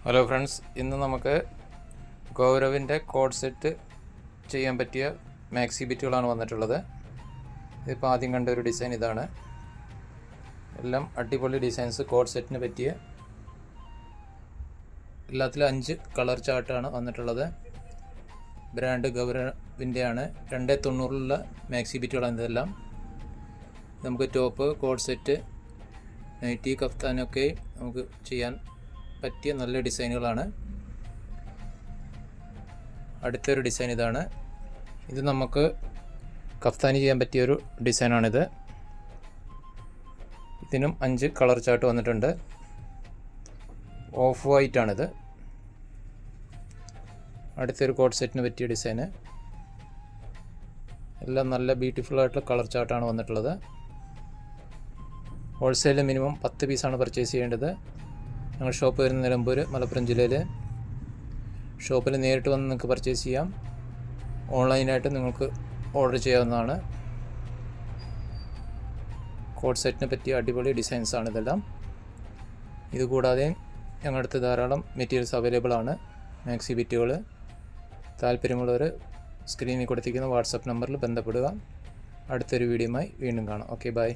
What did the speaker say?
Hello friends, ഇന്ന് നമുക്ക് ഗൗരവിൻ്റെ code set ചെയ്യാൻ പറ്റിയ മാക്സി ബിറ്റുകളാണ് വന്നിട്ടുള്ളത്. ഇതിപ്പോൾ ആദ്യം കണ്ട ഒരു ഡിസൈൻ ഇതാണ്. എല്ലാം അടിപൊളി ഡിസൈൻസ്, കോഡ് സെറ്റിന് പറ്റിയ എല്ലാത്തിലും 5 കളർ ചാർട്ടാണ് വന്നിട്ടുള്ളത്. ബ്രാൻഡ് ഗൗരവിൻ്റെ ആണ്. 290 മാക്സി ബിറ്റുകളാണ് ഇതെല്ലാം. നമുക്ക് ടോപ്പ്, കോഡ് സെറ്റ്, നൈറ്റി, കഫ്താനൊക്കെ നമുക്ക് ചെയ്യാൻ പറ്റിയ നല്ല ഡിസൈനുകളാണ്. അടുത്തൊരു ഡിസൈൻ ഇതാണ്. ഇത് നമുക്ക് കഫ്താനി ചെയ്യാൻ പറ്റിയൊരു ഡിസൈനാണിത്. ഇതിനും 5 കളർ ചാർട്ട് വന്നിട്ടുണ്ട്. ഓഫ് വൈറ്റ് ആണിത്. അടുത്തൊരു കോഡ് സെറ്റിന് പറ്റിയ ഡിസൈന്. എല്ലാം നല്ല ബ്യൂട്ടിഫുൾ ആയിട്ടുള്ള കളർ ചാർട്ടാണ് വന്നിട്ടുള്ളത്. ഹോൾസെയിൽ മിനിമം 10 പീസാണ് പർച്ചേസ് ചെയ്യേണ്ടത്. ഞങ്ങളുടെ ഷോപ്പ് വരുന്ന നിലമ്പൂർ, മലപ്പുറം ജില്ലയിൽ. ഷോപ്പിൽ നേരിട്ട് വന്ന് നിങ്ങൾക്ക് പർച്ചേസ് ചെയ്യാം. ഓൺലൈനായിട്ട് നിങ്ങൾക്ക് ഓർഡർ ചെയ്യാവുന്നതാണ്. കോഡ് സെറ്റിനെ പറ്റിയ അടിപൊളി ഡിസൈൻസാണ് ഇതെല്ലാം. ഇതുകൂടാതെ ഞങ്ങളുടെ അടുത്ത് ധാരാളം മെറ്റീരിയൽസ് അവൈലബിൾ ആണ്. മാക്സി ബിറ്റുകൾ താല്പര്യമുള്ളവർ സ്ക്രീനിൽ കൊടുത്തിരിക്കുന്ന വാട്സപ്പ് നമ്പറിൽ ബന്ധപ്പെടുക. അടുത്തൊരു വീഡിയോയുമായി വീണ്ടും കാണാം. Okay, by.